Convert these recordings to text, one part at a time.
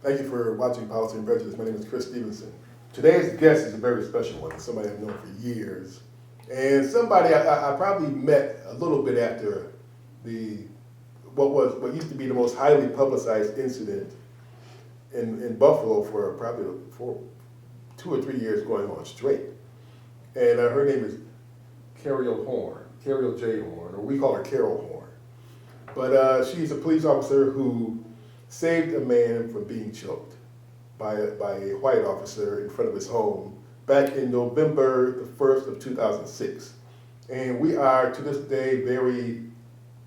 Thank you for watching Policy and Prejudice. My name is Chris Stevenson. Today's guest is a very special one, somebody I've known for years, and somebody I probably met a little bit after what used to be the most highly publicized incident in Buffalo for probably for 2 or 3 years going on straight. And her name is Cariol J. Horne, or we call her Carol Horne. But she's a police officer who saved a man from being choked by a white officer in front of his home back in November the 1st of 2006. And we are, to this day, very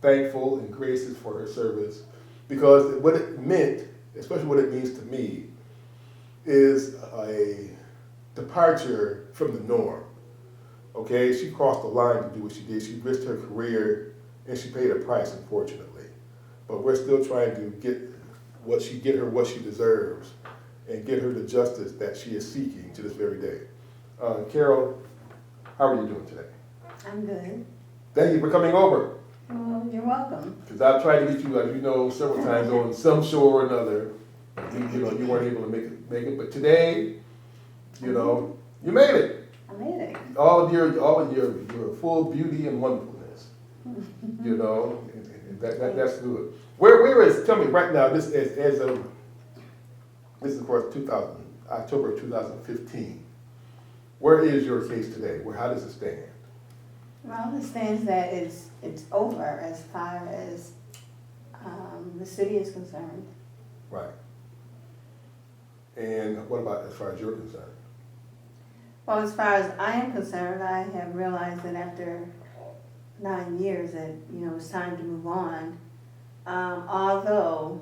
thankful and gracious for her service, because what it meant, especially what it means to me, is a departure from the norm. Okay, she crossed the line to do what she did. She risked her career, and she paid a price, unfortunately. But we're still trying to get her what she deserves, and get her the justice that she is seeking to this very day. Carol, how are you doing today? I'm good. Thank you for coming over. Well, you're welcome. Because I've tried to get you, as you know, several times on some show or another. You weren't able to make it, but today, you made it. I made it. All of your full beauty and wonderfulness. And that's good. Where is? Tell me right now. This is of course October 2015. Where is your case today? How does it stand? Well, it stands that it's over as far as the city is concerned. Right. And what about as far as you're concerned? Well, as far as I am concerned, I have realized that after 9 years that it's time to move on. Although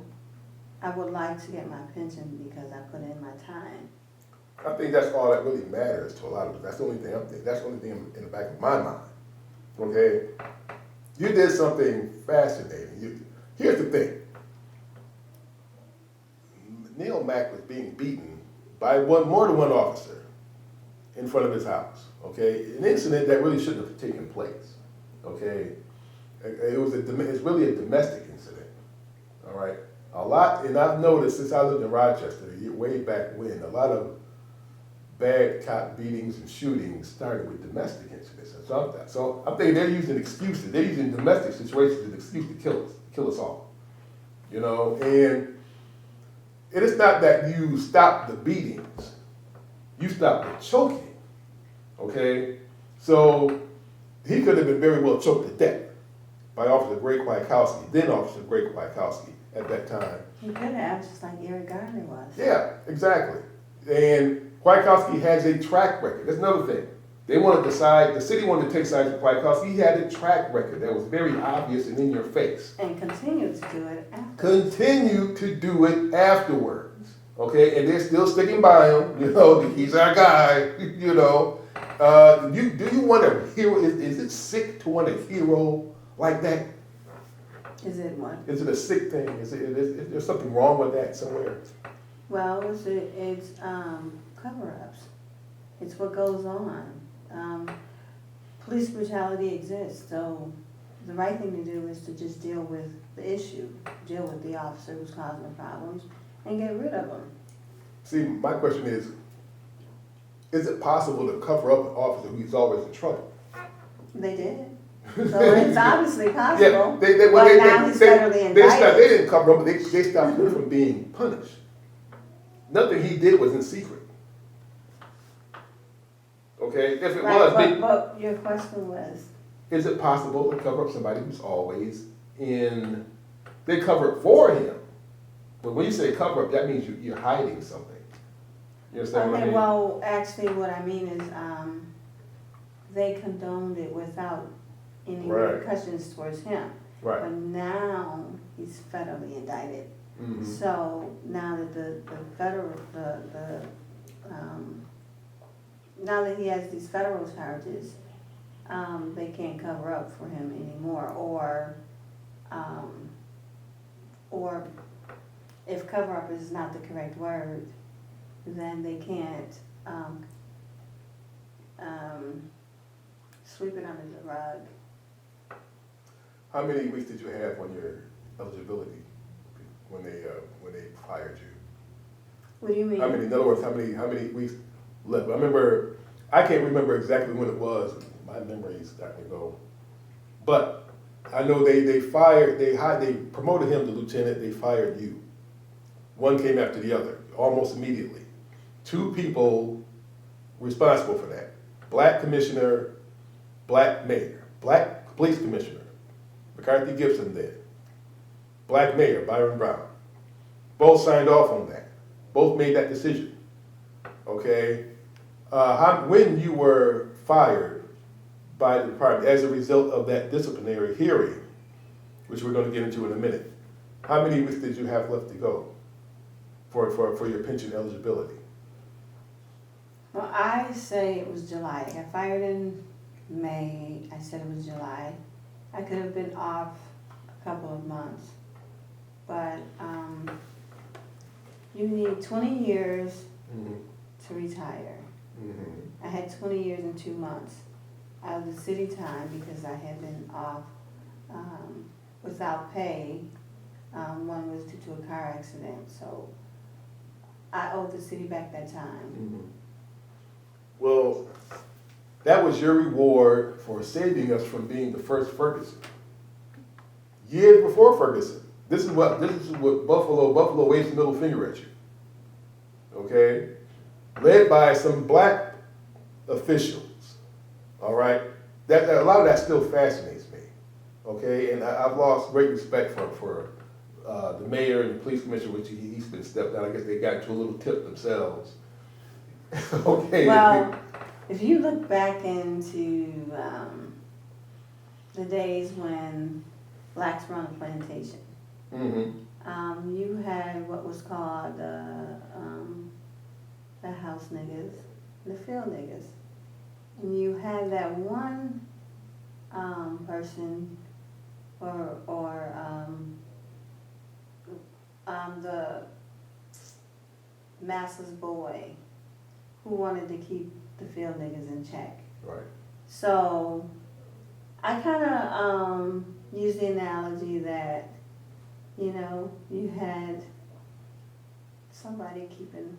I would like to get my pension because I put in my time. I think that's all that really matters to a lot of us. That's the only thing I'm thinking. That's the only thing in the back of my mind. Okay? You did something fascinating. Here's the thing. Neil Mack was being beaten by more than one officer in front of his house. Okay? An incident that really shouldn't have taken place. Okay? It's really a domestic incident. All right? And I've noticed since I lived in Rochester, way back when, a lot of bad cop beatings and shootings started with domestic incidents. So I'm thinking they're using excuses. They're using domestic situations as an excuse to kill us all. And it is not that you stop the beatings. You stop the choking. Okay? So he could have been very well choked to death by Officer Greg Kwiatkowski, then Officer Greg Kwiatkowski at that time. He could have, just like Eric Garner was. Yeah, exactly. And Kwiatkowski has a track record. That's another thing. The city wanted to take sides with Kwiatkowski. He had a track record that was very obvious and in your face. And continued to do it afterwards. Continue to do it afterwards. Okay, and they're still sticking by him. He's our guy. Do you want a hero? Is it sick to want a hero like that? Is it what? Is it a sick thing? Is there something wrong with that somewhere? Well, it's cover-ups. It's what goes on. Police brutality exists, so the right thing to do is to just deal with the issue, deal with the officer who's causing the problems, and get rid of them. See, my question is it possible to cover up an officer who's always in trouble? They did. So it's obviously possible. Yeah, but now he's federally indicted. They didn't cover up, but they stopped him from being punished. Nothing he did was in secret. Okay? If it was, but your question was? Is it possible to cover up somebody who's always in, they cover it for him. But when you say cover up, that means you're hiding something. You understand what I mean? Well, actually what I mean is they condoned it without any repercussions towards him. Right. But now he's federally indicted. Mm-hmm. So now that now that he has these federal charges, they can't cover up for him anymore, or if cover up is not the correct word, then they can't sweep it under the rug. How many weeks did you have on your eligibility when they fired you? What do you mean? I mean, in other words, how many weeks left? I can't remember exactly when it was. My memory is starting to go. But I know they promoted him to lieutenant, they fired you. One came after the other, almost immediately. 2 people responsible for that. Black commissioner, black mayor. Black police commissioner, McCarthy Gibson did. Black mayor, Byron Brown. Both signed off on that. Both made that decision. Okay? When you were fired by the department as a result of that disciplinary hearing, which we're going to get into in a minute, how many weeks did you have left to go for your pension eligibility? Well, I say it was July. I got fired in May. I said it was July. I could have been off a couple of months. But you need 20 years to retire. I had 20 years and 2 months out of the city time because I had been off without pay. One was due to a car accident, so I owed the city back that time. Well, that was your reward for saving us from being the first Ferguson. Years before Ferguson. This is what Buffalo waves the middle finger at you. Okay? Led by some black officials. All right? A lot of that still fascinates me. Okay? And I've lost great respect for the mayor and the police commissioner, which he's been stepped down. I guess they got into a little tip themselves. Okay. Well, if you look back into the days when blacks were on the plantation, you had what was called the house niggas, the field niggas, and you had that one person or the master's boy who wanted to keep the field niggas in check. Right. So I kind of use the analogy that, you had somebody keeping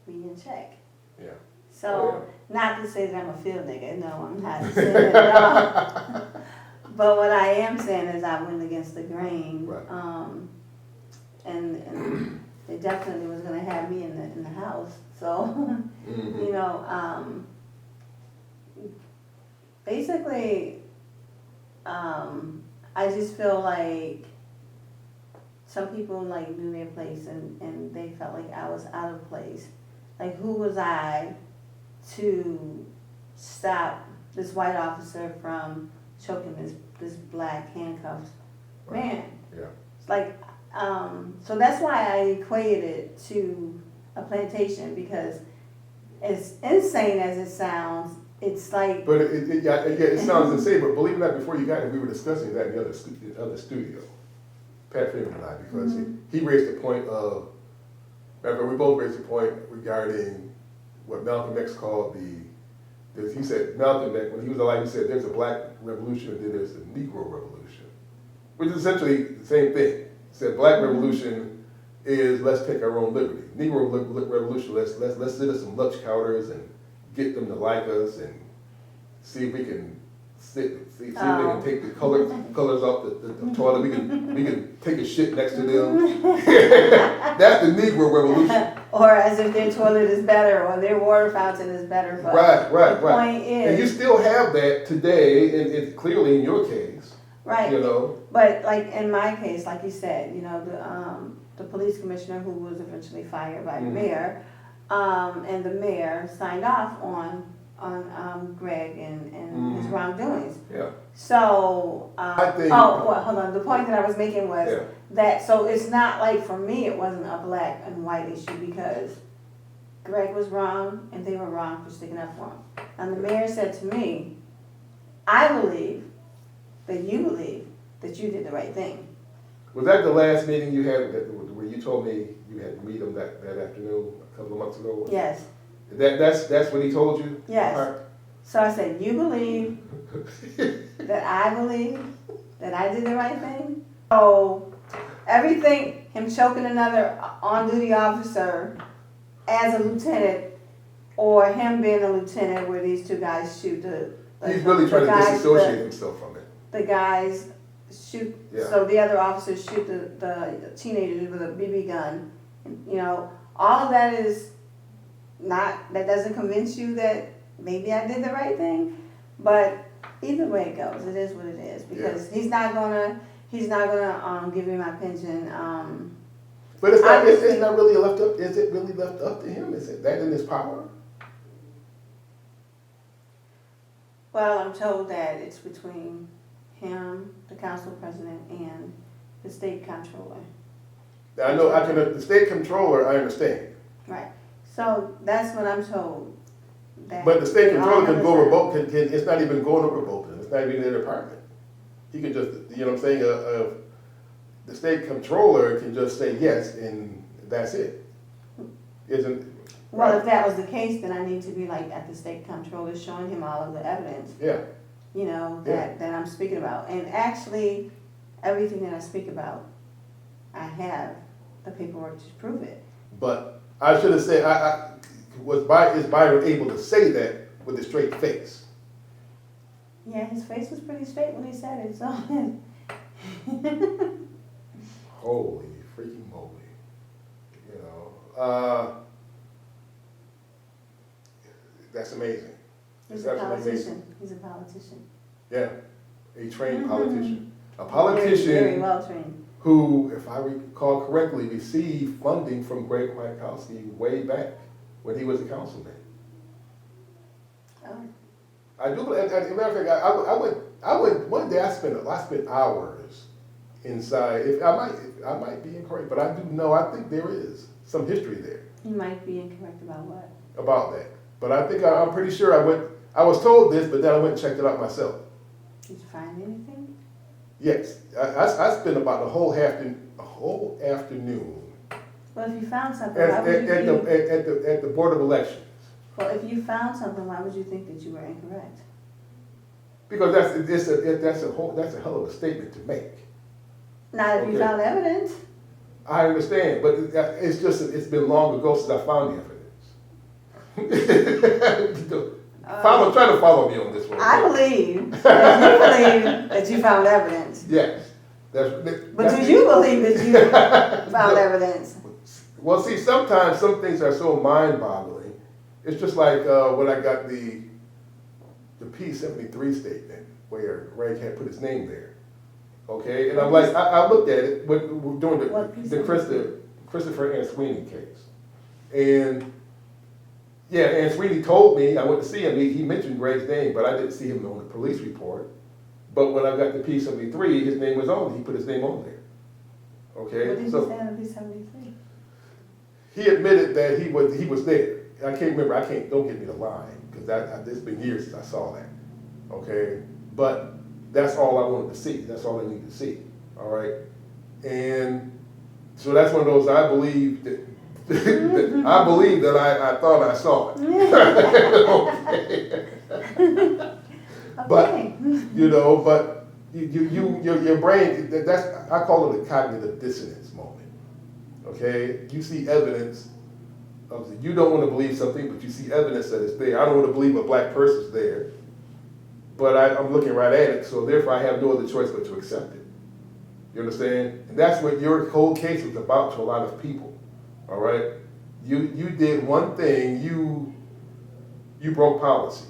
me in check. Yeah. So, not to say that I'm a field nigga, no, I'm not saying that at all. But what I am saying is I went against the grain. Right. And they definitely was gonna have me in the house. So, basically, I just feel like some people knew their place and they felt like I was out of place. Like, who was I to stop this white officer from choking this black handcuffed man? Yeah. It's like, so that's why I equated it to a plantation, because as insane as it sounds, it's like. But it sounds insane. But believe it or not, before you got here, we were discussing that in the other studio, Pat Freeman and I, because he raised the point of. We both raised the point regarding what Malcolm X called he said Malcolm X, when he was alive, he said there's a black revolution and then there's a Negro revolution, which is essentially the same thing. He said black revolution is let's take our own liberty. Negro revolution, let's sit at some lunch counters and get them to like us and see if we can see if they can take the colors off the toilet. We can take a shit next to them. That's the Negro revolution. Or as if their toilet is better or their water fountain is better. But right. The point is, and you still have that today, and it's clearly in your case. Right. But like in my case, like you said, the police commissioner who was eventually fired by the mayor, and the mayor signed off on Greg and his wrongdoings. Yeah. So, I think. hold on. The point that I was making was that, so it's not like, for me, it wasn't a black and white issue, because Greg was wrong and they were wrong for sticking up for him. And the mayor said to me, I believe that you believe that you did the right thing. Was that the last meeting you had where you told me you had to meet him that afternoon a couple of months ago? Yes. That's what he told you? Yes. So I said, you believe that I believe that I did the right thing? So everything, him choking another on-duty officer, as a lieutenant, or him being a lieutenant, where these two guys shoot He's really trying to guys, disassociate himself from it. the guys shoot, Yeah. so the other officers shoot the teenagers with a BB gun. You know, all of that is not, that doesn't convince you that maybe I did the right thing, but either way it goes, it is what it is, because he's not gonna give me my pension. But it's not really left up. Is it really left up to him? Is it that in his power? Well, I'm told that it's between him, the council president, and the state comptroller. I know. The state controller. I understand. Right. So that's what I'm told. That But the state they all controller can have go a- revoke. It's not even going to revoke it. It's not even in their department. He can just, you know what I'm saying? The state controller can just say yes, and that's it. Isn't? Well, right? if that was the case, then I need to be like at the state comptroller, showing him all of the evidence. Yeah. You know, that I'm speaking about. And actually, everything that I speak about, I have the paperwork to prove it. But I should have said, is Byron able to say that with a straight face? Yeah, his face was pretty straight when he said it, so. Holy freaking moly. You know, that's amazing. He's It's a absolutely politician. amazing. He's a politician. Yeah, a trained Mhm. politician. A Very, politician very well trained. who, if I recall correctly, received funding from Greg Whitekowski way back when he was a councilman. Oh. I do. As a matter of fact, I went one day. I spent hours inside. If I might be incorrect, but I do know. I think there is some history there You might be incorrect about what? about that. But I think I'm pretty sure I went. I was told this, but then I went and checked it out myself. Did you find anything? Yes, I spent about a whole afternoon Well, if you found something, why would you at the Board of Elections. Well, if you found something, why would you think that you were incorrect? Because that's a hell of a statement to make. Not if you Okay. found evidence. I understand, but it's been long ago since I found the evidence. Try to follow me on this one. I believe that you found evidence. Yes. But do you believe that you found evidence? Well, see, sometimes some things are so mind-boggling. It's just like when I got the P-73 statement where Greg had put his name there. Okay, and I'm like, I looked at it during the Christopher and Sweeney case, and yeah, and Sweeney told me, I went to see him. He mentioned Greg's name, but I didn't see him on the police report. But when I got the P-73, his name was on. He put his name on there. Okay, What did you say on the P-73? He admitted that he was there. I can't remember. Don't get me the line because it's been years since I saw that. Okay, but that's all I wanted to see. That's all I needed to see. All right, and so that's one of those I believe that. I believe that I thought I saw it. Okay. But but your brain, I call it a cognitive dissonance moment. Okay, you see evidence you don't want to believe something, but you see evidence that it's there. I don't want to believe a black person's there, but I'm looking right at it, so therefore I have no other choice but to accept it. You understand? And that's what your whole case was about to a lot of people. All right, you did one thing. You broke policy.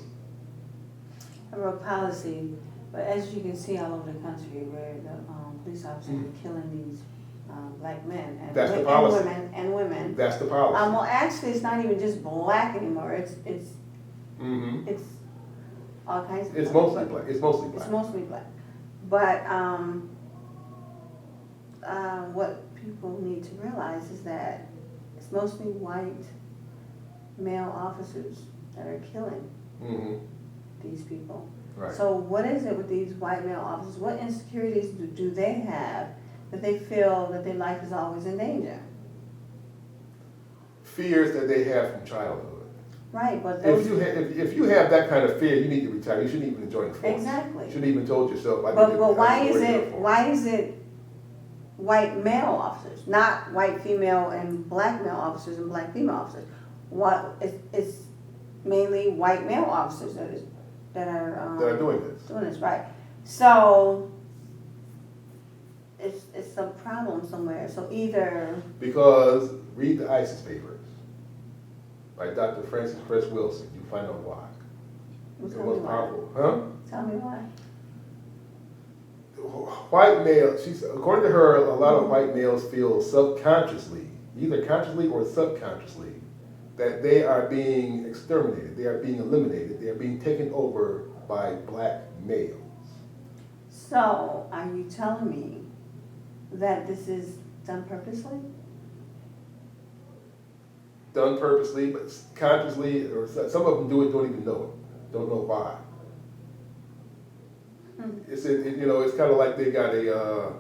I wrote policy, but as you can see all over the country, where the police officers are killing these black men and, That's the policy. and women. That's the policy. Well, actually, it's not even just black anymore. It's all kinds of. It's mostly black. It's mostly black. It's mostly black, but what people need to realize is that it's mostly white male officers that are killing these people. Right. So what is it with these white male officers? What insecurities do they have that they feel that their life is always in danger? Fears that they have from childhood. Right, but those... If you have that kind of fear, you need to retire. You shouldn't even join the force. Exactly. You shouldn't even told yourself. But why is it white male officers, not white female and black male officers and black female officers? it's mainly white male officers that are doing this. doing this, right? So it's a problem somewhere. So either Because read the ISIS papers by Dr. Francis Cress Wilson. You find out why. well, It tell me was why. powerful, huh? Tell me why. White male, according to her, a lot of white males feel subconsciously, either consciously or subconsciously, that they are being exterminated, they are being eliminated, they are being taken over by black males. So are you telling me that this is done purposely? Done purposely, but consciously, or some of them do it, don't even know it, don't know why. It's kind of like they got an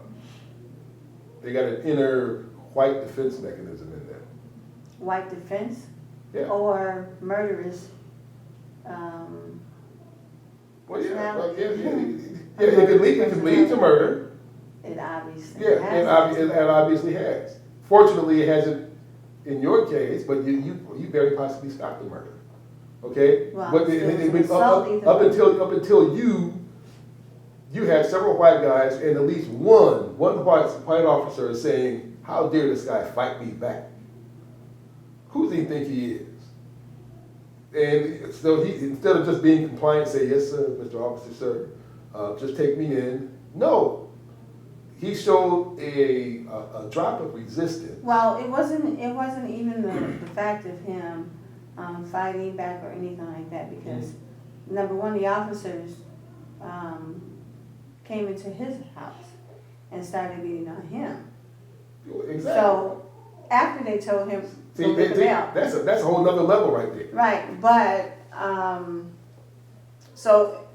inner white defense mechanism in them. White defense? Yeah. Or murderous? Well, yeah, personality? it could lead to murder. It obviously Yeah, has. it obviously has. Fortunately, it hasn't in your case, but you very possibly stopped the murder. Okay, Well, but up until you had several white guys, and at least one white officer is saying, "How dare this guy fight me back? Who does he think he is?" And so he, instead of just being compliant, say, "Yes, sir, Mr. Officer, sir, just take me in." No, he showed a drop of resistance. Well, it wasn't even the fact of him fighting back or anything like that, because number one, the officers came into his house and started beating on him. Exactly. So after they told him to get the mail. That's a whole nother level right there. Right, but so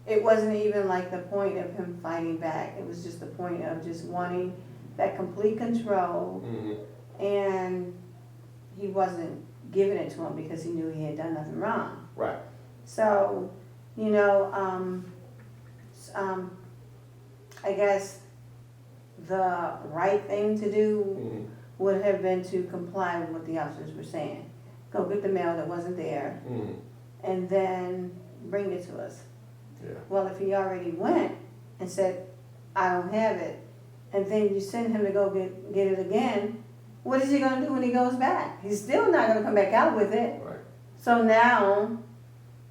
it wasn't even like the point of him fighting back. It was just the point of just wanting that complete control, and he wasn't giving it to him because he knew he had done nothing wrong. Right. So, I guess the right thing to do would have been to comply with what the officers were saying. Go get the mail that wasn't there, and then bring it to us. Yeah. Well, if he already went and said, "I don't have it," and then you send him to go get it again, what is he going to do when he goes back? He's still not going to come back out with it. Right. So now,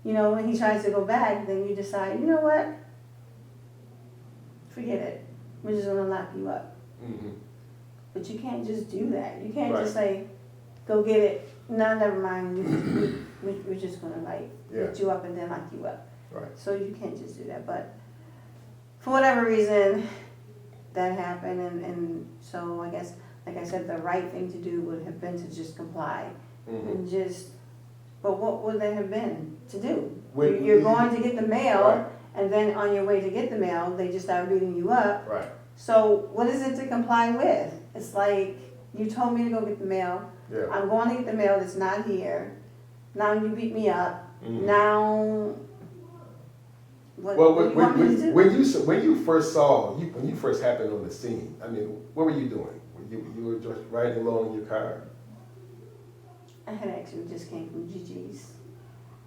when he tries to go back, then you decide, you know what? Forget it. We're just going to lock you up. But you can't just do that. You can't just say, "Go get it." No, never mind. We're just going to put you up and then lock you up. Right. So you can't just do that. But for whatever reason, that happened, and so I guess, like I said, the right thing to do would have been to just comply and just. But what would that have been to do? You're going to get the mail, and then on your way to get the mail, they just start beating you up. Right. So what is it to comply with? It's like, you told me to go get the mail. Yeah. I'm going to get the mail that's not here. Now you beat me up. Now. What do you want me to do? When you first happened on the scene, I mean, what were you doing? You were just riding along in your car? I had actually just came from Gigi's.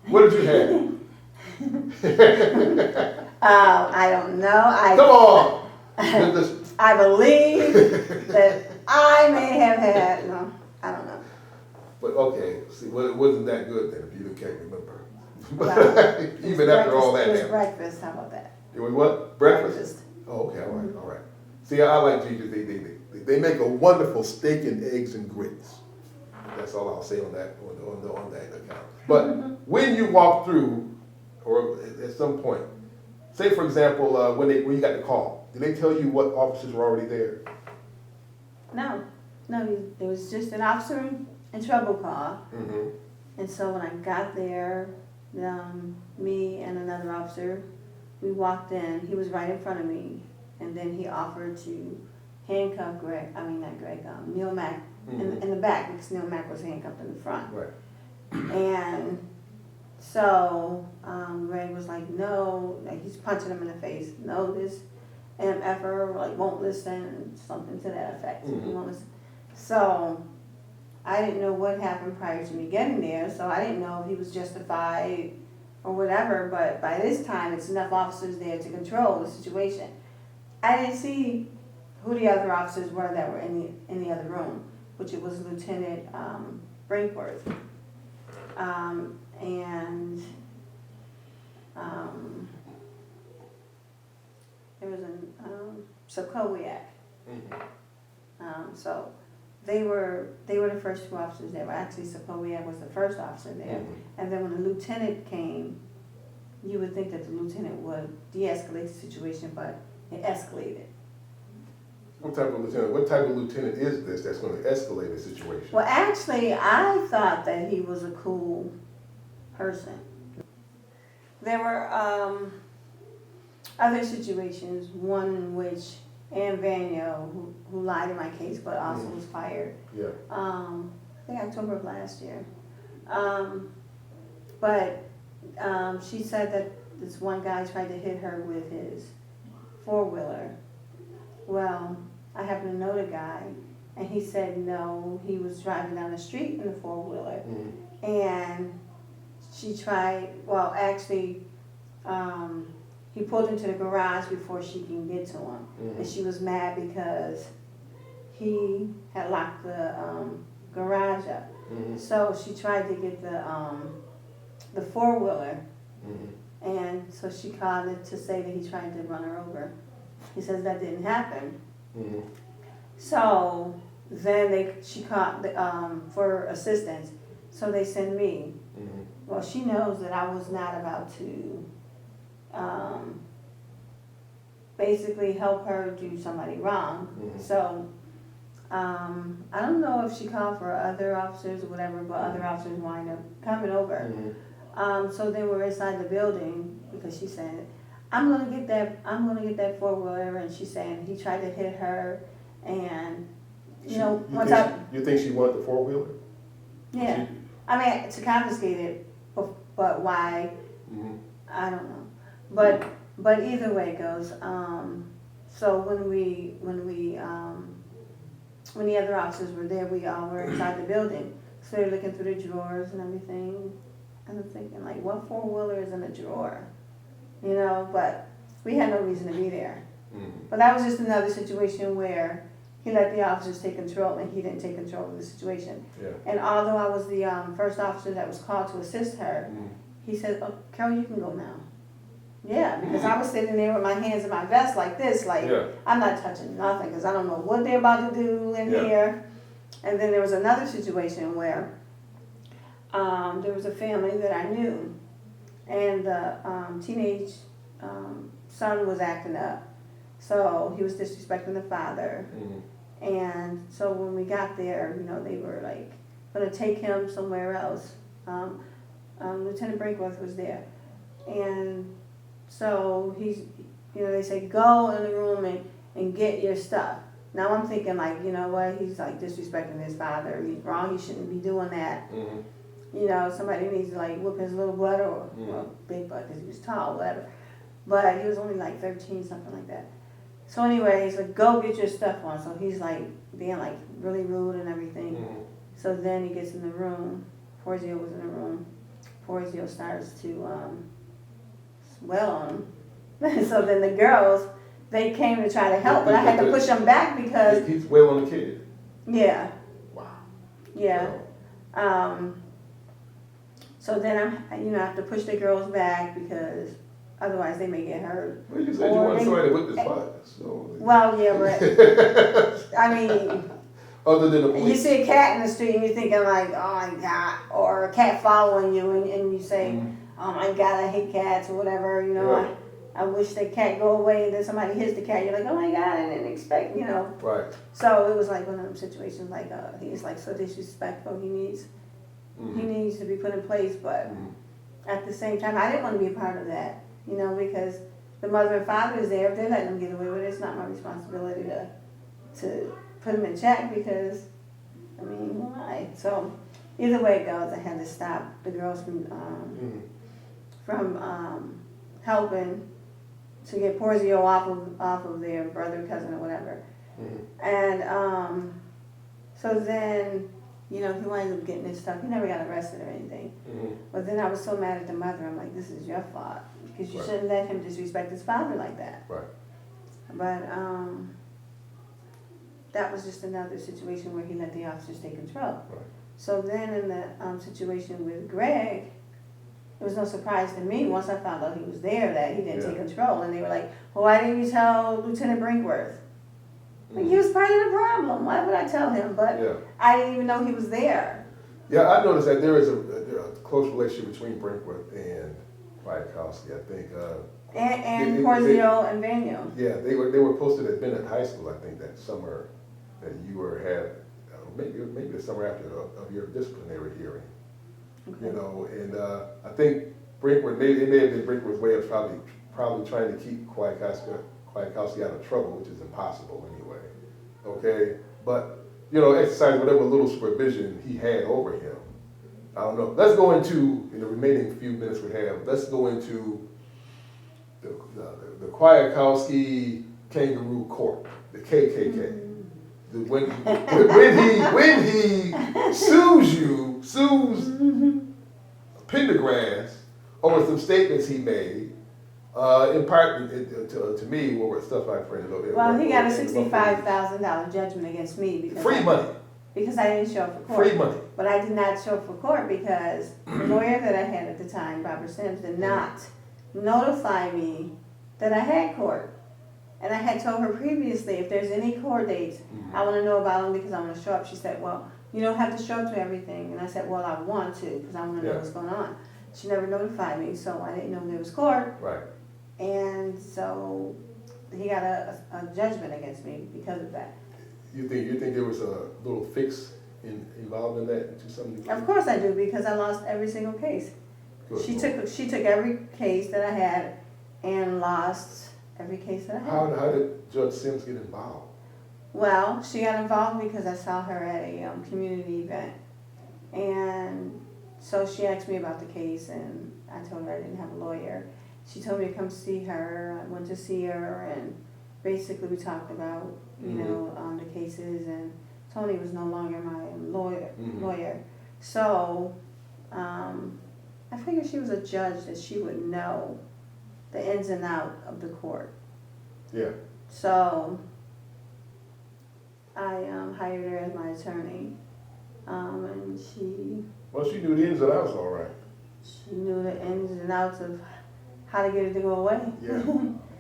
What did you have? I don't know. Come on! I believe that I may have had, I don't know. But okay, see, well, it wasn't that good then if you can't remember. Well, Even after all that. It was breakfast, how about that? It was what? Breakfast? Oh, okay, all right. See, I like Gigi's. They make a wonderful steak and eggs and grits. That's all I'll say on that account. But when you walk through, or at some point, say for example, when you got the call, did they tell you what officers were already there? No, there was just an officer in trouble call. And so when I got there, me and another officer, we walked in. He was right in front of me, and then he offered to handcuff Neil Mack in the back, because Neil Mack was handcuffed in the front. Right. And so Greg was like, "No," he's punching him in the face. "No, this MFer won't listen," something to that effect. He won't listen. So I didn't know what happened prior to me getting there, so I didn't know if he was justified or whatever, but by this time, it's enough officers there to control the situation. I didn't see who the other officers were that were in the other room, which it was Lieutenant Brinkworth. And there was a Sokowiak. So they were the first two officers there. Well, actually, Sokowiak was the first officer there. And then when the lieutenant came, you would think that the lieutenant would de-escalate the situation, but it escalated. What type of lieutenant is this that's going to escalate the situation? Well, actually, I thought that he was a cool person. There were other situations, one in which Ann Vanyo, who lied in my case but also was fired. Yeah. I think October of last year. But she said that this one guy tried to hit her with his four-wheeler. Well, I happen to know the guy, and he said no, he was driving down the street in the four-wheeler. And she tried, well, actually, he pulled into the garage before she can get to him. And she was mad because he had locked the garage up. So she tried to get the four-wheeler. And so she called it to say that he tried to run her over. He says that didn't happen. So then she called for assistance. So they sent me. Well, she knows that I was not about to basically help her do somebody wrong. So I don't know if she called for other officers or whatever, but other officers wind up coming over. So they were inside the building because she said, I'm gonna get that four-wheeler, and she's saying he tried to hit her, and you think she wanted the four-wheeler? Yeah. I mean, to confiscate it, but why? I don't know. But either way it goes. So when the other officers were there, we all were inside the building. So they're looking through the drawers and everything, and I'm thinking like, what four-wheeler is in a drawer? You know, but we had no reason to be there. But that was just another situation where he let the officers take control, and he didn't take control of the situation. And although I was the first officer that was called to assist her, he said, oh, Carol, you can go now. Yeah, because I was sitting there with my hands in my vest like this, like I'm not touching nothing because I don't know what they're about to do in here. And then there was another situation where there was a family that I knew, and the teenage son was acting up. So he was disrespecting the father. And so when we got there, you know, they were like going to take him somewhere else. Lieutenant Brinkworth was there. And so he's, you know, they say, go in the room and get your stuff. Now I'm thinking like, you know what, he's like disrespecting his father. He's wrong, he shouldn't be doing that. You know, somebody needs to like whoop his little butt or well, big butt because he was tall, whatever. But he was only like 13, something like that. So anyway, he's like, go get your stuff on. So he's like being like really rude and everything. So then he gets in the room. Porzio was in the room. Porzio starts to swell on him. So then the girls, they came to try to help, but I had to push them back because he's well on the kid. Yeah. Wow. Yeah. So then I have to push the girls back because otherwise they may get hurt. Well, you said you wanted somebody to whip his butt. So. Well, yeah, but I mean, other than the police. You see a cat in the street and you're thinking like, oh my God, or a cat following you and you say, oh my God, I hate cats or whatever, you know, I wish the cat go away, and then somebody hits the cat, you're like, oh my God, I didn't expect, you know. Right. So it was like one of them situations like, he's like so disrespectful, he needs to be put in place, but at the same time, I didn't want to be a part of that, you know, because the mother and father is there. If they're letting them get away with it, it's not my responsibility to put them in check because, I mean, why? So either way it goes, I had to stop the girls from helping to get Porzio off of their brother, cousin, or whatever. And so then you know, he winds up getting his stuff. He never got arrested or anything. Mhm. But then I was so mad at the mother. I'm like, this is your fault because you Right. shouldn't let him disrespect his father like that. Right. But that was just another situation where he let the officers take control. Right. So then in the situation with Greg, it was no surprise to me once I found out he was there that he didn't take control. And they were like, well, why didn't you tell Lieutenant Brinkworth? Like, he was part of the problem. Why would I tell him? But I didn't even know he was there. Yeah, I noticed that there is a close relationship between Brinkworth and Kwiatkowski, I think. And Porzio and Vaniel. Yeah, they were posted at Bennett High School, I think, that summer that you maybe the summer after of your disciplinary hearing. Okay. You know, and I think Brinkworth, it may have been Brinkworth's way of probably trying to keep Kwiatkowski out of trouble, which is impossible anyway. Okay, but you know, exercise whatever little supervision he had over him. I don't know. Let's go into, in the remaining few minutes we have, let's go into the Kwiatkowski Kangaroo Court, the KKK. When he sues Pendergrass over some statements he made, in part to me, what were stuff I printed over. Well, he got a $65,000 judgment against me because free money. Because I didn't show up for court. Free money. But I did not show up for court because the lawyer that I had at the time, Robert Sims, did not notify me that I had court. And I had told her previously, if there's any court dates, I want to know about them because I want to show up. She said, well, you don't have to show up to everything. And I said, well, I want to because I want to know what's going on. She never notified me, so I didn't know there was court. Right. And so he got a judgment against me because of that. You think there was a little fix involved in that to some degree? Of course I do, because I lost every single case. Good. She took every case that I had and lost every case that I had. How did Judge Sims get involved? Well, she got involved because I saw her at a community event. And so she asked me about the case, and I told her I didn't have a lawyer. She told me to come see her. I went to see her, and basically we talked about, you know, the cases, and Tony was no longer my lawyer. So I figured she was a judge that she would know the ins and outs of the court. Yeah. So I hired her as my attorney, and she... Well, she knew the ins and outs all right. She knew the ins and outs of how to get it to go away. Yeah.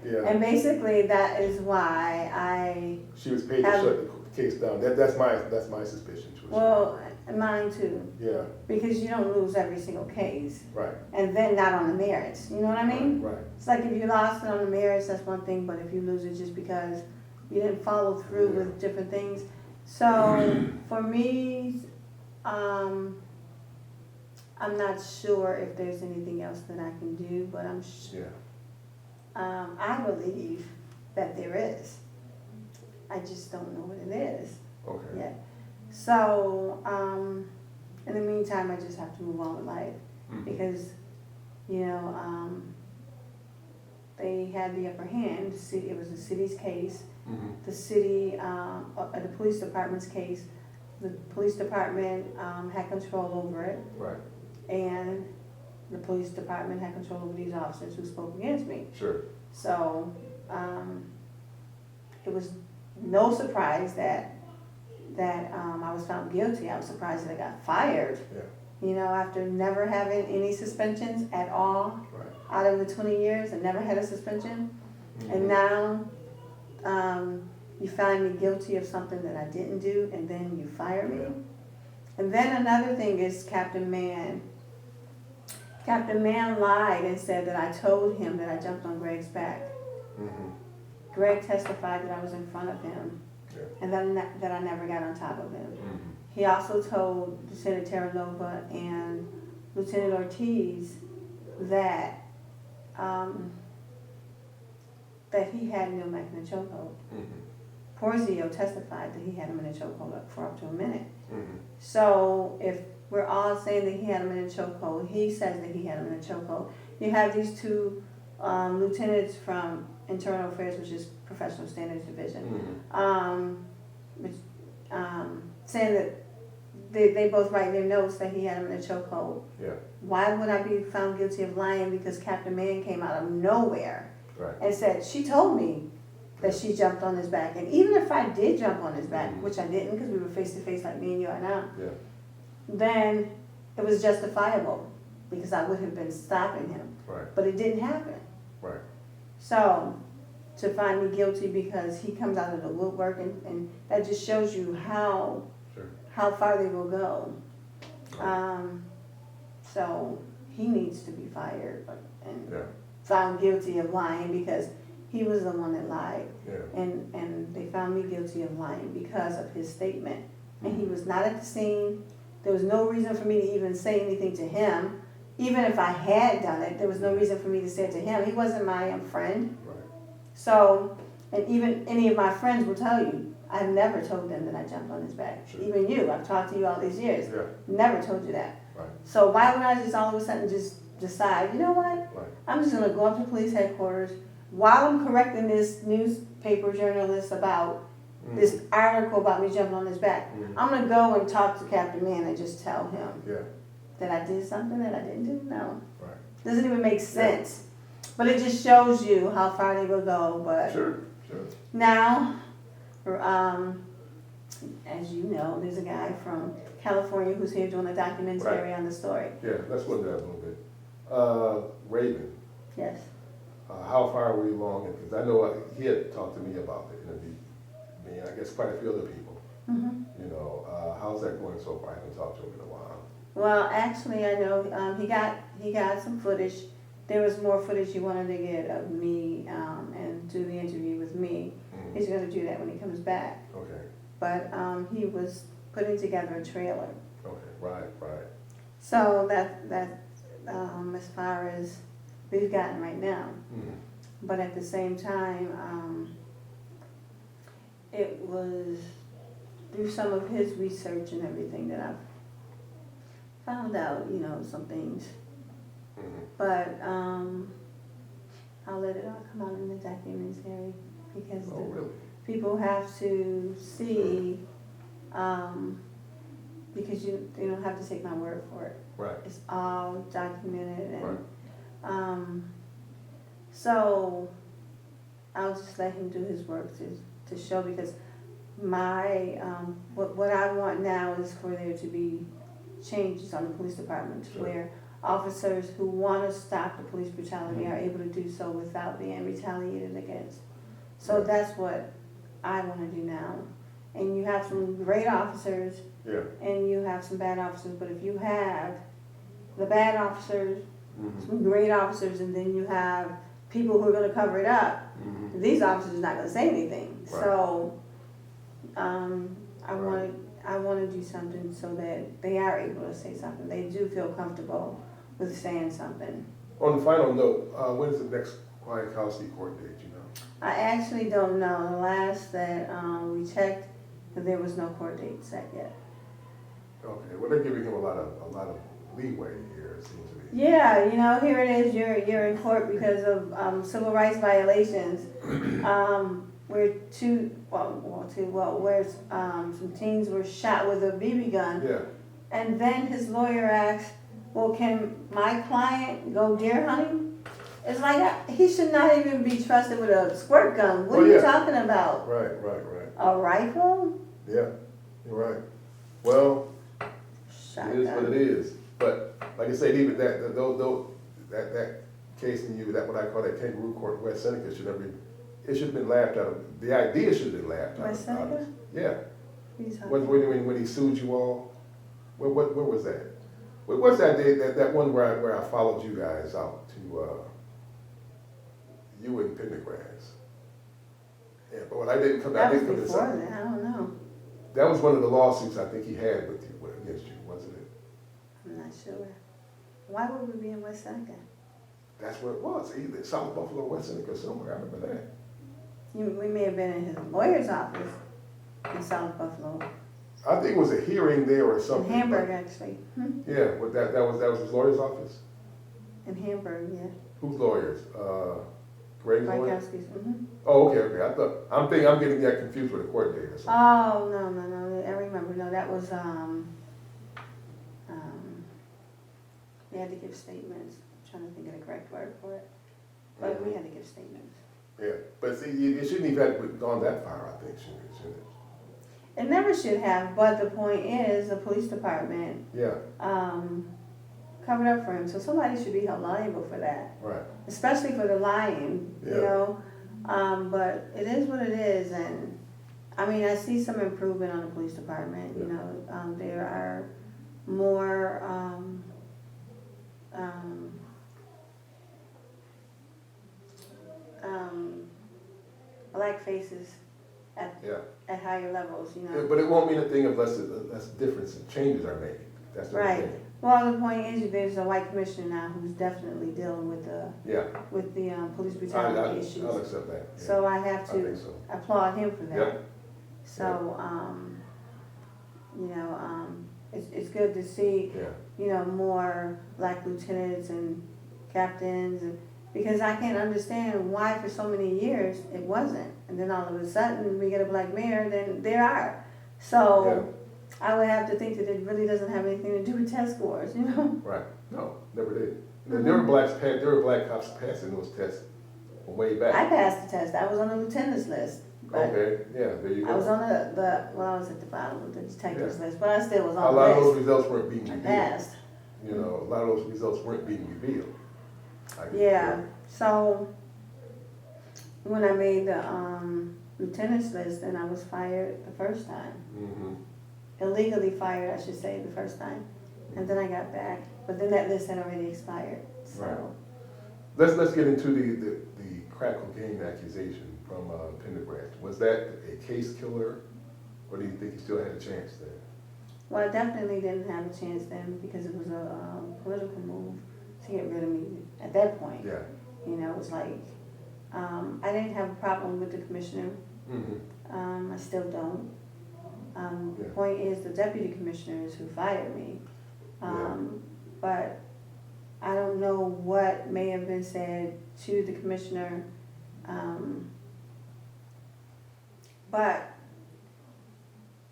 Yeah. And basically that is why she was paid to shut the case down. That's my suspicion. Well, mine too. Yeah. Because you don't lose every single case. Right. And then not on the merits. You know what I mean? Right. It's like if you lost it on the merits, that's one thing, but if you lose it just because you didn't follow through with different things. So for me, I'm not sure if there's anything else that I can do, but I believe that there is. I just don't know what it is yet. So, in the meantime, I just have to move on with life because, you know, they had the upper hand. It was the city's case. The city, the police department's case. The police department had control over it. Right. And the police department had control over these officers who spoke against me. Sure. So it was no surprise that I was found guilty. I was surprised that I got fired. Yeah. You know, after never having any suspensions at all out of the 20 years, I never had a suspension. And now you find me guilty of something that I didn't do, and then you fire me. And then another thing is Captain Mann. Captain Mann lied and said that I told him that I jumped on Greg's back. Greg testified that I was in front of him and that I never got on top of him. He also told Lieutenant Terranova and Lieutenant Ortiz that that he had Neil Mack in a chokehold. Porzio testified that he had him in a chokehold for up to a minute. So if we're all saying that he had him in a chokehold, he says that he had him in a chokehold. You have these two lieutenants from Internal Affairs, which is Professional Standards Division, saying that they both write their notes that he had him in a chokehold. Yeah, Why would I be found guilty of lying because Captain Man came out of nowhere right. and said, she told me that she jumped on his back. And even if I did jump on his back, which I didn't because we were face to face like me and you are now, Yeah, then it was justifiable because I would have been stopping him. right, But it didn't happen. right. So to find me guilty because he comes out of the woodwork, and that just shows you how Sure. far they will go. So he needs to be fired and Yeah, found guilty of lying because he was the one that lied. yeah. And they found me guilty of lying because of his statement. And he was not at the scene. There was no reason for me to even say anything to him. Even if I had done it, there was no reason for me to say it to him. He wasn't my friend. Right. So, and even any of my friends will tell you, I've never told them that I jumped on his back. Sure. Even you, I've talked to you all these years. Yeah, Never told you that. right, So why would I just all of a sudden just decide, you know what? right. I'm just gonna go up to police headquarters while I'm correcting this newspaper journalist about this article about me jumping on his back. I'm gonna go and talk to Captain Man and just tell him Yeah, that I did something that I didn't do. No, right. doesn't even make sense. But it just shows you how far they will go. But Sure, sure. now, as you know, there's a guy from California who's here doing a documentary on the story. Yeah, let's look at that a little bit. Raven, Yes. how far are we along? Because I know he had talked to me about the interview. Me and I guess quite a few other people. Mm-hmm. You know, how's that going so far? I haven't talked to him in a while. Well, actually, I know he got some footage. There was more footage he wanted to get of me and do the interview with me. Mhm. He's going to do that when he comes back. Okay, But he was putting together a trailer. okay, right, right. So that as far as we've gotten right now. Mhm. But at the same time, it was through some of his research and everything that I've found out, you know, some things. Mhm. But I'll let it all come out in the documentary because Oh, really? people have to see, because you don't have to take my word for it. Right, It's all documented and right. So I'll just let him do his work to show, because my what I want now is for there to be changes on the police department Sure. where officers who want to stop the police brutality are able to do so without being retaliated against. So Right. that's what I want to do now. And you have some great officers Yeah. and you have some bad officers, but if you have the bad officers, Mhm. some great officers, and then you have people who are going to cover it up, Mhm. these officers are not going to say anything. Right. So Right. I want to do something so that they are able to say something. They do feel comfortable with saying something. On the final note, when is the next Quiet Coliseum court date, you know? I actually don't know. The last that we checked, that there was no court date set yet. Okay, well, they're giving him a lot of leeway here, it seems to be. Yeah, here it is. You're in court because of civil rights violations. Where where some teens were shot with a BB gun, Yeah, and then his lawyer asked, "Well, can my client go deer hunting?" It's like he should not even be trusted with a squirt gun. What Oh, are you yeah. talking about? right. A rifle? Yeah, you're right. Well, Shotgun. it is what it is. But like I said, even that case in you, that what I call that kangaroo court in West Seneca should have been laughed out of. The idea should have been laughed out of. West Seneca? Yeah. What are you talking When he sued you all, where was that? What's that day? That one where I followed you guys out to you and Pendergrass. Yeah, but when I didn't come, That I was didn't come to before something. that. I don't know. That was one of the lawsuits I think he had against you, wasn't it? I'm not sure. Why would we be in West Seneca? That's where it was, either South Buffalo, West Seneca, somewhere. I remember that. We may have been in his lawyer's office in South Buffalo. I think it was a hearing there or In something. Hamburg, actually. Yeah, but that was his lawyer's office. In Hamburg, yeah. Whose lawyers? Greg's lawyer. Frykowski's. Mm-hmm. Oh, okay. I'm getting that confused with a court date or something. Oh, no. I remember. No, that was We had to give statements. I'm trying to think of the correct word for it. But we had to give statements. Yeah, but see, it shouldn't even have gone that far, I think, shouldn't it? It never should have, but the point is, the police department, Yeah, covered up for him, so somebody should be held liable for that. right. Especially for the lying, you Yeah. know? But it is what it is, and, I mean, I see some improvement on the police department, you Yeah. know? There are more, black faces Yeah. at higher levels, you Yeah, know? but it won't mean a thing unless difference and changes are made. That's the Right. thing. Well, the point is, there's a white commissioner now who's definitely dealing with the Yeah, police I'll brutality issues. accept that. Yeah. So I have I to think so. applaud him for that. Yep. So, you know, it's good to see, Yeah, you know, more black lieutenants and captains, because I can't understand why for so many years it wasn't. And then all of a sudden, we get a black mayor, then there are. So I would have to think that it really doesn't have anything to do with test scores, you know? right. No, never did. There were black cops passing those tests from way I back. passed the test. I was on the lieutenant's list. But Okay, yeah, there you go. I was on well, I was at the bottom of the detectives list, but I still was A on lot the of those list. results weren't being I revealed. passed. You know, a lot of those results weren't being revealed. I can Yeah, assure so when I made the lieutenant's list, and I was fired the first time. you. Mhm. Illegally fired, I should say, the first time. And then I got back, but then that list had already expired, so. Right. Let's get into the crack cocaine accusation from Pendergrass. Was that a case killer, or do you think he still had a chance there? Well, I definitely didn't have a chance then because it was a political move to get rid of me at that point. Yeah. You know, it was like, I didn't have a problem with the commissioner. Mm-hmm. I still don't. The Yeah. point is, the deputy commissioners who fired me. But I don't know what may have been said to the commissioner. But,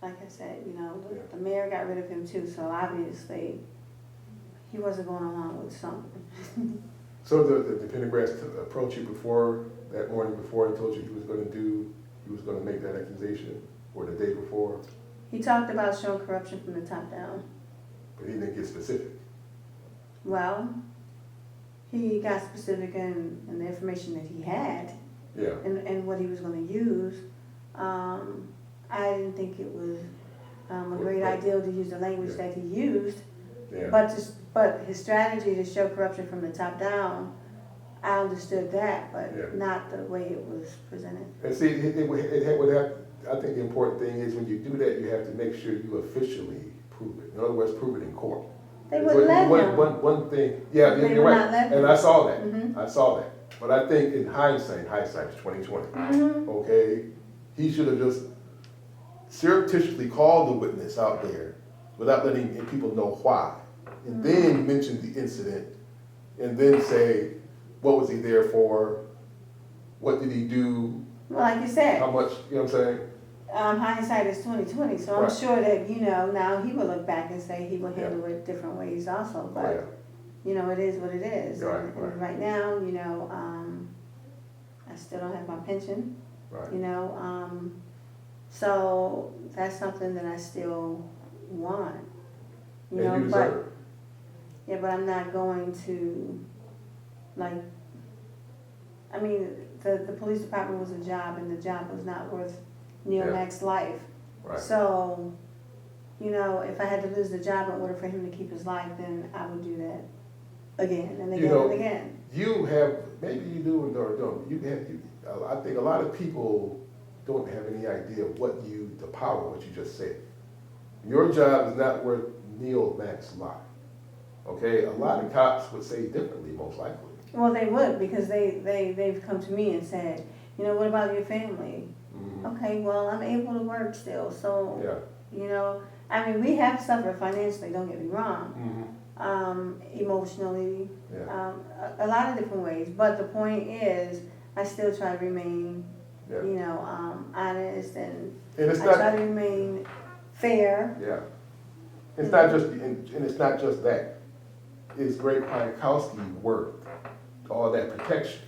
like I said, you know, the mayor got rid of him too, so obviously he wasn't going along with something. So the Pendergrass approached you before, that morning before, and told you he was gonna make that accusation, or the day before, He talked about showing corruption from the top down. but he didn't get specific. Well, he got specific in the information that he had Yeah. and what he was going to use. I didn't think it was a great idea to use the language that he used, Yeah. but his strategy to show corruption from the top down, I understood that, but Yeah. not the way it was presented. And see, it would have, I think the important thing is when you do that, you have to make sure you officially prove it. In other words, prove it in court. They wouldn't let him. One thing, yeah, They you're would right, not let and him. I saw that, Mhm. I saw that. But I think in hindsight's 2020, Mhm. okay, he should have just surreptitiously called the witness out there without letting people know why. And then mention the incident, and then say, what was he there for? What did he do? Well, like you said, How much, you know what I'm saying? hindsight is 2020, so I'm Right. sure that, you know, now he will look back and say he will Yeah. handle it different ways also, Oh, but, yeah. you know, it is what it is. Right, And right. right now, you know, I still don't have my pension, Right. you know, so that's something that I still want, you know, And you but, deserve it. yeah, but I'm not going to, like, I mean, the police department was a job, and the job was not worth Neil Yeah. Mack's life. Right. So, you know, if I had to lose the job in order for him to keep his life, then I would do that again and again and again. You have, maybe you do or don't, I think a lot of people don't have any idea the power of what you just said. Your job is not worth Neil Mack's life. Okay, a lot of cops would say differently, most likely. Well, they would, because they've come to me and said, you know, what about your family? Mm-hmm. Okay, well, I'm able to work still, so, Yeah. you know, I mean, we have suffered financially, don't get me wrong, Mm-hmm. emotionally, Yeah. a lot of different ways, but the point is, I still try to remain, Yeah. you know, honest, and And it's I try not, to remain fair. yeah. It's not just, and it's not just that. is Greg Piakowski worth all that protection?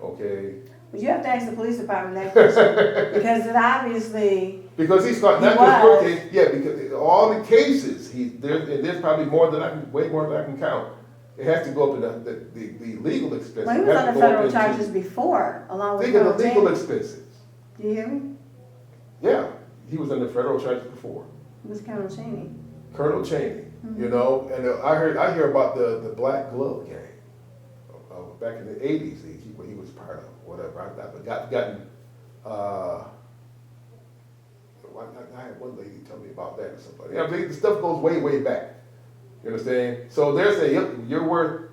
Okay? But you have to ask the police department that question, because it obviously, Because he's not just was. working, yeah, because all the cases, there's probably more than way more than I can count. It has to go up in the legal expenses. well, he was It has under to go up federal into- charges before, along with Think of the Colonel legal Cheney. expenses. Do you hear me? Yeah, he was under federal charges before. It was Colonel Cheney. Colonel Cheney, you know, and I hear about the Black Glove gang back in the '80s. He was part of whatever. I had one lady tell me about that or something. Yeah, the stuff goes way back. You understand? So they're saying you're worth.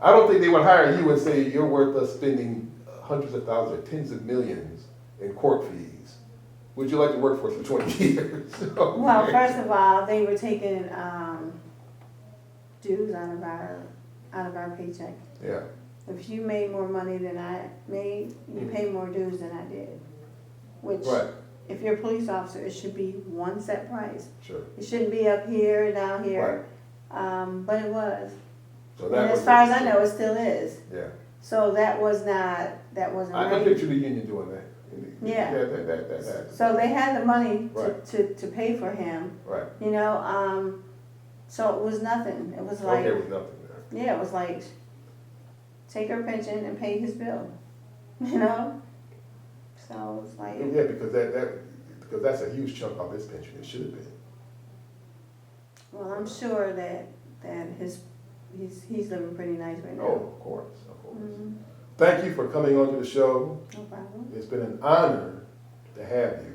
I don't think they would hire you and say you're worth us spending hundreds of thousands or tens of millions in court fees. Would you like to work for us for 20 years? Well, first of all, they were taking dues out of our paycheck. Yeah. If you made more money than I made, you pay more dues than I did. Which, Right. if you're a police officer, it should be one set price. Sure. It shouldn't be up here and down here. But it was. So And as far as I know, it still is. Yeah. So that wasn't I can right. picture the union doing that. Yeah. That. So they had the money Right. to pay for him, Right. you know, so it was nothing. It was like, Okay, with nothing there. yeah, it was like, take her pension and pay his bill, you know? So it's like, Yeah, because that's a huge chunk of his pension. It should have been. well, I'm sure that he's living pretty nice right now. Oh, of course. Mhm. Thank you for coming on to the show. No problem. It's been an honor to have you.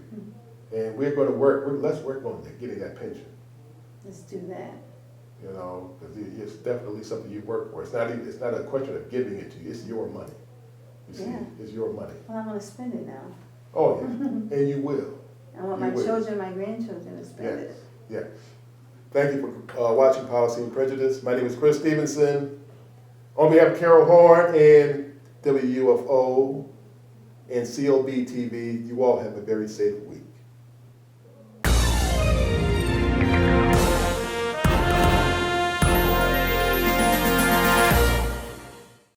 And we're going to let's work on getting that pension. Let's do that. You know, because it's definitely something you work for. It's not a question of giving it to you. It's your money. You see, Yeah. it's your money. Well, I'm gonna spend it now. Oh, yeah. And you will. I want You my will. children, my grandchildren to spend it. Yes. Thank you for watching Policy and Prejudice. My name is Chris Stevenson. On behalf of Carol Horne and WUFO and clbTV, you all have a very safe week.